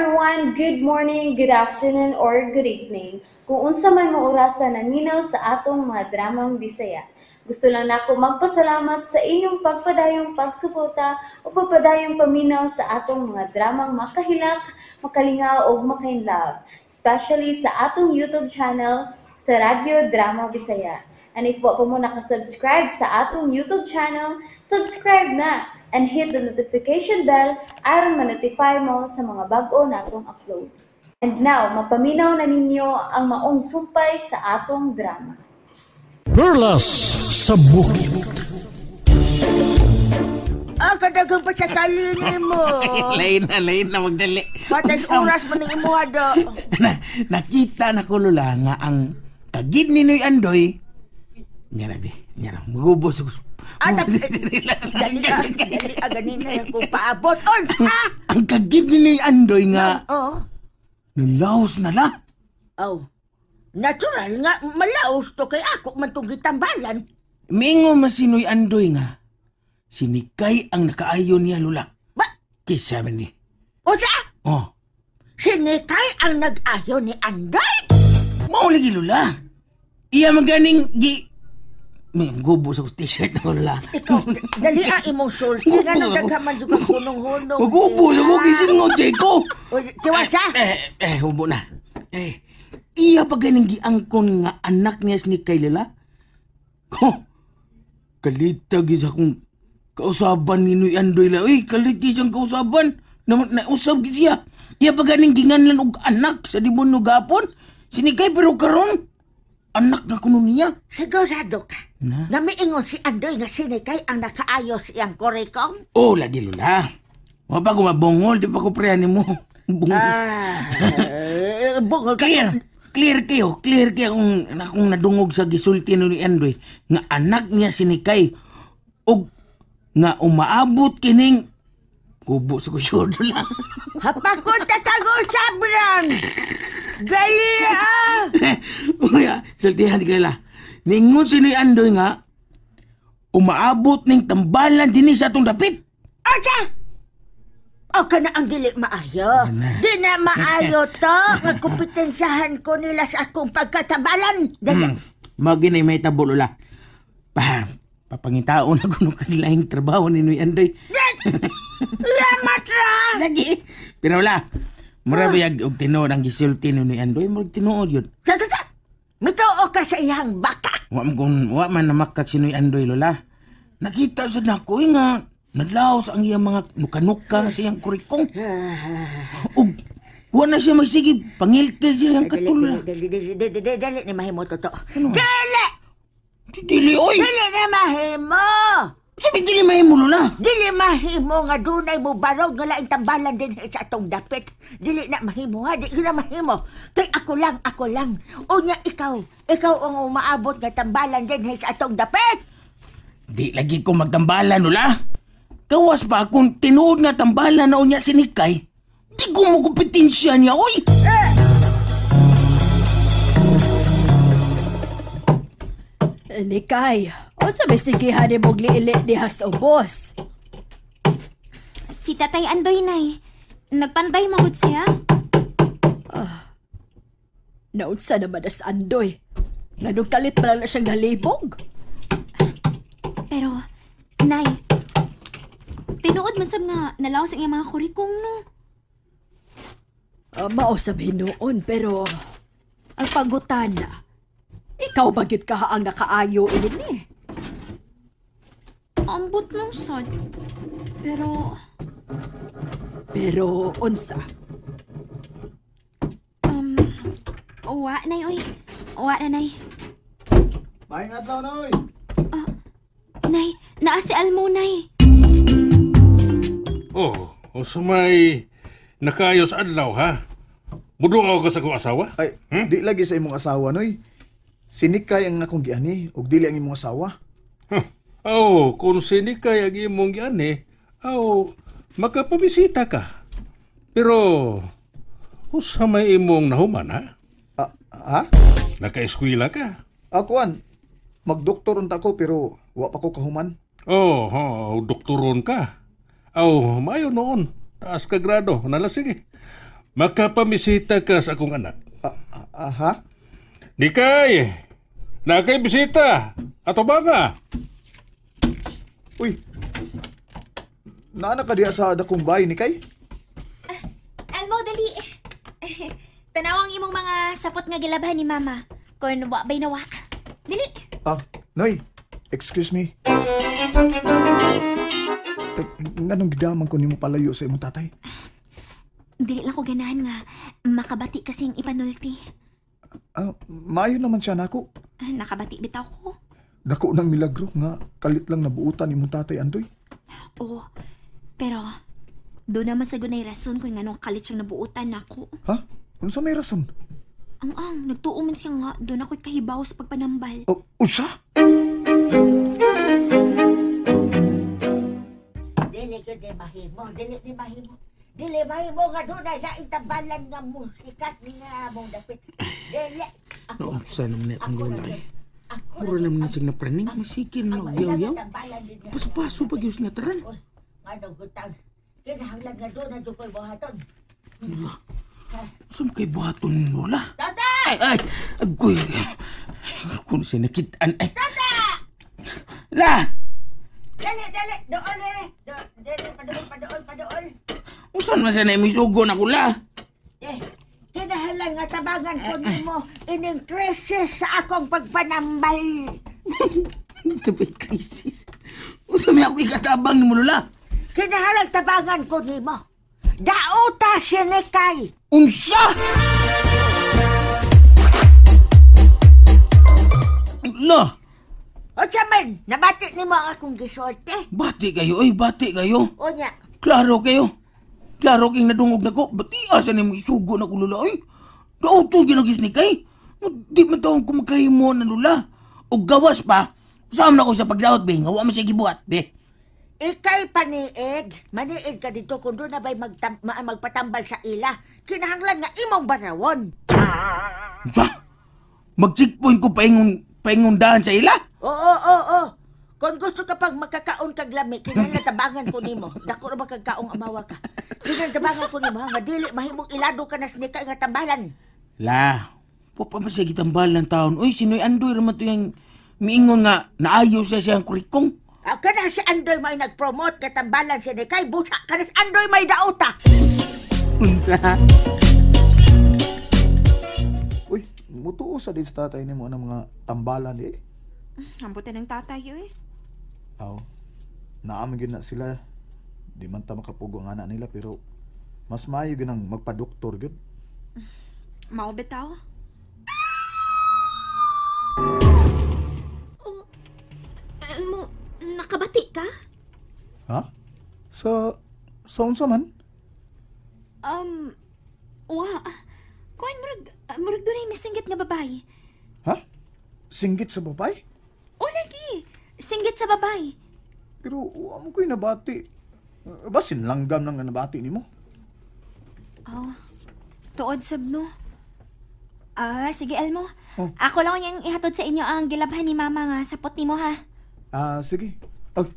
everyone, good morning, good afternoon, or good evening. Kung unsa man mo orasan naminaw sa atong mga dramang Bisaya. Gusto lang nako magpasalamat sa inyong pagpadayong pagsuporta o pagpadayong paminaw sa atong mga dramang makahilak, makalingaw o makainlove, especially sa atong YouTube channel sa Radyo Drama Bisaya. And if wa pa mo nakasubscribe sa atong YouTube channel, subscribe na and hit the notification bell aron ma-notify mo sa mga bag-o natong uploads. And now, mapaminaw na ninyo ang maong sumpay sa atong drama. Perlas sa Bukid. Kadagang pa sa kalini mo. Lain na magdali. Patay oras man ng imuhado. Nakita na ko lula nga ang tagid ni Noy Andoy. Nyara, magubos ko. Dali ganina yung kung paabot. Ang kagid ni Noy Andoy nga, nalaos na la. Natural nga, malaos to kay ako man itong gitambalan. Mingo masinoy Andoy nga, sinikay ang nakaayon niya lula. Ba? Kisa man ni. O sa? Oh. Sinikay ang nag-ayo ni Andoy? Maulagi lula. Iya maganing may gubo sa t-shirt na lula. Ikaw, dali ang imong sulti nga nagdaghaman yung hunong-hunong. Magubo, ako gising mo, Jeko. Tiwasa? Hubo na. Iya pa ganing giangkon nga anak niya sinikay lula. Kalita gid akong kausaban ni Noy Andoy la. Uy, kaliti siyang kausaban. Nausab gid siya. Iya pa ganing ginganlan og anak sa demonyo gapon. Sinikay pero karon anak na kuno niya. Sigurado ka? Na miingon si Andoy nga sinikay ang nakaayos iyang korekong? Oh, lagi lula. Wa pa ko mabungol, di pa ko preyani mo. Bungol ka. Clear kayo kung nadungog sa gisulti ni Andoy nga anak niya sinikay og nga umaabot kining kubo sa kusyod lang. Hapakon tatag-usabran! Gali Uya, sultihan di kala. Ningon si Noy Andoy nga umaabot ning tambalan dinhi sa atong dapit. Asa? O ka na ang dili maayo. Di na maayo to. Nga kompetensyahan ko nila sa akong pagkatabalan. Maginay may tabulula. Papangitaon na kung kanilang trabaho ni Noy Andoy. Lamat ra! Lagi. Pero wala. Murabayag og tinuod ang gisulti ni Noy Andoy. Marag tinuod yun. Sa! Mituo ka sa iyang baka. Wa man namakak si Noy Andoy, lola. Nakita sa nako nga nadlaos ang iyang mga nuka-nuka sa iyang kurikong. Ug wala siya magsige, pangiltil siya ang katula. Dali ni mahimo to. Dali! Dili, oy! Dili ni mahimo! Sabi, dili mahimo, lola. Dili mahimo nga dunay mo barog nga laing tambalan din sa atong dapit. Dili na mahimo ha, dili na mahimo. Kay ako lang. Unya ikaw ang umaabot nga tambalan din sa atong dapit. Di lagi ko magtambalan, lola. Kawas pa kung tinuod nga tambalan na unya sinikay, di ko mo kompetensya niya, oy! Nikay, o sabi sige hari mong liili di hasta ubos. Si Tatay Andoy, nay. Nagpantay magod siya. Naunsa naman as Andoy. Nga nung kalit pa lang na siyang halibog. Pero, nay, tinuod man sab nga nalaw sa iyang mga kurikong, no? Mao sabihin noon, pero ang pangutana, ikaw bagit ka ang nakaayo ilin eh. Ambot ng sad. Pero, unsa? Uwa, nay, oy. Uwa na, nay. Maing adlaw na, oy. Nay, naa si Almo, nay. Oh, o sa may nakayos adlaw, ha? Mudungaw ka sa kong asawa? Ay, di lagi sa imong asawa, noy. Sinikay ang akong giani, ug dili ang imong asawa. Kung sinikay ang imong giani, makapabisita ka. Pero, sa may imong nahuman, ha? Ha? Naka-eskwela ka. Akuan, magdoktor unta ko pero wa pa ko kahuman. Doktoron ka. Mayo noon. Taas ka grado. Sige. makapamisita ka sa akong anak. Ha? Nikay! Nakay bisita! Ato ba nga? Uy, naana ka diya sa dakong bahay ni Kay? Elmo, dali. Tanawang imong mga sapot nga gilabhan ni Mama. Kung wa bay nawa. Dili. Noy, excuse me. Nganong gidaman ko nimo palayo sa imong tatay? Dili lang ko ganahan nga makabati kasing ipanulti. Maayo naman siya nako. Nakabati bitaw ko. Dako ng milagro nga kalit lang nabuutan imong tatay Andoy. Oo. Pero doon naman sa gunay rason kung nganong kalit siyang nabuutan nako. Ha? Unsa may rason? Ang nagtuo man siya nga doon ako'y kahibaw sa pagpanambal. Usa? Dili ko di mahimo, Dili mahimo nga doon ay laing tambalan nga musikat niya mong dapit. Dili. Nausa naman na akong lulay. Puro naman na siyang napraning. Masikin na yaw-yaw. Paso-paso pag yung nataran. Ano gutang? Kinahanglan nga doon ang dukoy buhaton. Saan kay buhaton, Lola? Tata! Ay! Agoy! Kung sinakitaan, ay! Tata! La! Dali! Doon, dali! Padool! Saan masana yung sugo na kula? Kinahanglan nga tabangan ko nimo ining krisis sa akong pagpanambal. Dapat krisis? Saan may ako ikatabang ni mo, Lola? Kinahanglan tabangan ko nimo. Dauta si Nikay. Unsa? La! O man, nabati nimo ang akong gisorte. Bati kayo, ay bati kayo. O nya, Klaro kayo. Klaro kayong nadungog na ko. Ba't asan yung isugo na ko, Lola? Ay, daoto ginagis ni kay. Di man taong kumagkahimo na, Lola. O gawas pa. Saan na ko sa pagdaot, be. Ngawa man siya gibuhat, be. ikay paniig. Maniig ka dito kung doon na ba'y magpatambal sa ila. Kinahanglan nga imong barawon. Sa? Mag-checkpoint ko paingundahan sa ila? Oo. Kung gusto ka pang makakaon kag lami, kinahanglan tabangan ko nimo. Dako na makagkaong amawa ka. Kinahanglan tabangan ko nimo, nga dili mahimong ilado ka na sinika nga tambalan. La, papamasa kitambal ng taon. Uy, sinoy Andoy naman to yung miingon nga naayos siya siyang kurikong. Kana si Andoy may nag-promote katambalan siya ni kay busa. Kana si Andoy may dauta. Unsa? Uy, mutuo sa din sa tatay nimo ng mga tambalan eh. Ambutan ng tatay eh. Aw. Naamon gyud na sila. Di man ta makapugo ang anak nila pero mas maayo gyud ang magpa-doktor gyud. Mao bitaw? Mo nakabati ka? Ha? Sa unsa man? Kuan murag dunay misinggit nga babae. Ha? Singgit sa babay? O lagi, singgit sa babae. Pero amo ko'y nabati. Basin langgam nang nabati nimo. Tuod sab no. Sige Elmo. Oh. Ako lang yung ihatod sa inyo ang gilabhan ni Mama nga sapot nimo ha. Sige.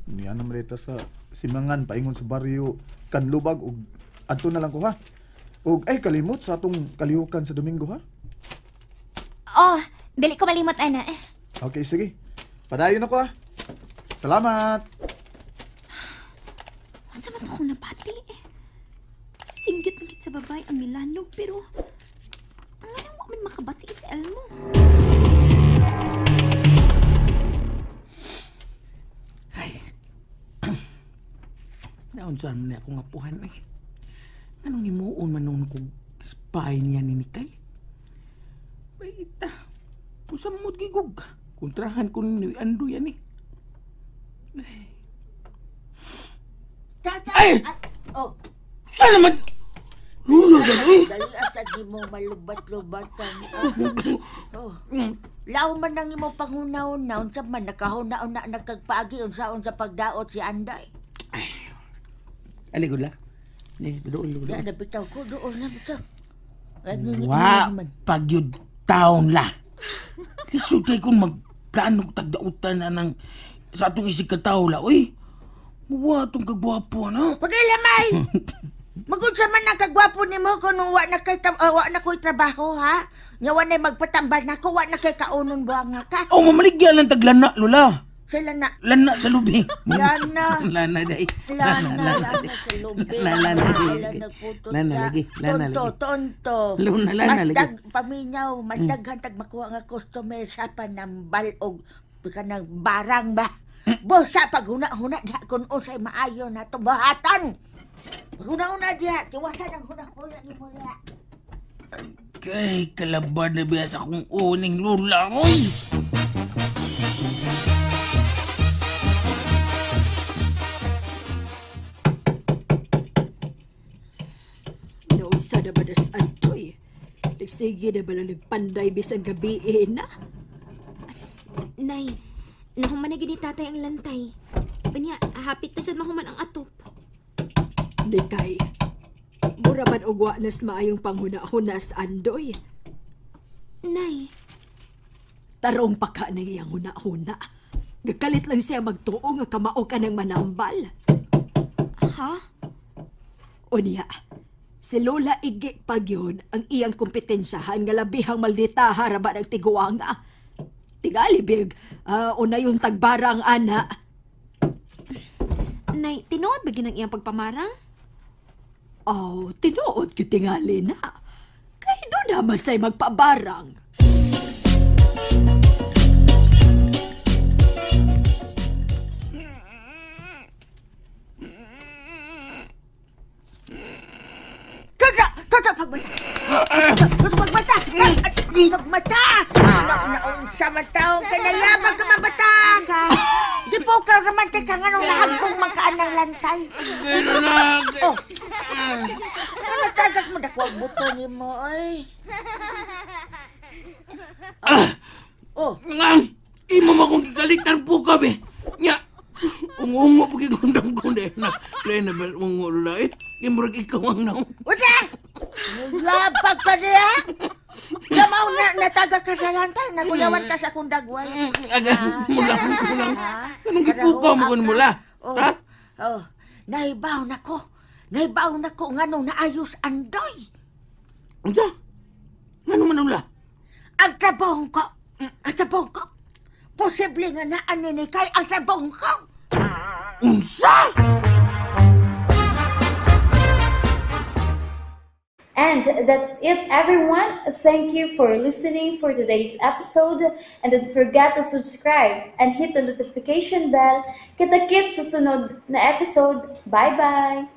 Niya naman rita sa Simangan, paingon sa baryo, Kanlubag, ug adto na lang ko ha. Ug ay kalimot sa atong kalihukan sa Domingo ha. Dili ko malimot ana. Okay, sige. Padayon ako ha. Salamat. Asa man to kung nabati Singgit man gid sa babae ang milanog pero ano wa man makabati si Elmo. Naunsan man ako nga puhan eh. Anong himuon man nung kong spy niya ni Nikay? Baita, usamot gigog. Kontrahan ko ni Ando yan eh. Ay! Saan naman? Lula ka eh! Dali asa di mo malubat-lubatan. Lao man nang imo pangunaw-naw sa man nakahunaon na nagkagpaagi unsaon sa pagdaot si Anday. Aligod la. Doon. Ya na bitaw ko doon na bitaw. Wa, pagyud taon la. Lisod kay kung magplano tagdautan na ng sa atong isig ka tao la. Uy, mawa itong kagwapo na. Pagilamay! Magunsa man nakagwapo ni mo kung wa na ko'y trabaho, ha? Nga wa na magpatambal na ko, wa na kay kaunon buhanga ka. Oh, mamaligya lang taglana, Lola. Sila na. Lana sa lubi. Lana. Lana, day. Lana sa lubi. Lana lagi. Nagputot Lana ka. lagi. Lana lagi. Tonto. Lana lagi. Matag paminaw, mataghan tag makuha nga customer sa panambal og kanang barang ba. Bosa pag huna-huna diha kun unsay maayo na to bahatan. Huna-huna diha, tiwasan ang huna-huna ni mo diha. Kay kalaban na biya sa kong uning Lola, oy! Naunsa na ba na sa Antoy? Nagsige na ba na nagpanday bisan gabi na? Nay, nahuman na gini tatay ang lantay. Unya, hapit na sad mahuman ang atop. Di kay, mura man ugwa nas maayong panghuna-huna sa Andoy. Nay, Tarong pa ka na iyang huna-huna. Gakalit lang siya magtuo nga kamao ka ng manambal. ha? O niya, si Lola Igi Pagyon ang iyang kompetensyahan nga labihang maldita haraban ng tiguanga. Tigali, big. Una yung tagbarang ana. Nay, tinuod ba ginang iyang pagpamarang? Oh, tinuod ko tingali na. Kaya doon naman sa'y magpabarang. Toto pagmata. Toto pagmata. Pagmata. Naunsa man taong kanayabang ka mabata ka. Di po ka romantik ka nga nung nahagbong magkaan ng lantay. Gano'n na. Natagak mo dakwag buto ni mo, ay. Nga, imo makong kikaliktan po kami. Nya, ungo-ungo po kikundang ko na. Lain na ba ungo Lola eh? Imurag ikaw ang naong. Wasa! Labag ka niya! Gamaw na natagak ka sa lantay. Naguyawan ka sa akong dagway. Mula. Anong kipukaw mo ko mula? Ha? Naibaw na ko. Naibaw na ko nga nung naayos Andoy. Unsa? Ano man Lola? Ang trabahong ko. Posible nga na aninikay ang trabahong ko. Unsa? And that's it, everyone. Thank you for listening for today's episode. And don't forget to subscribe and hit the notification bell. Kita-kits sa sunod na episode. Bye-bye!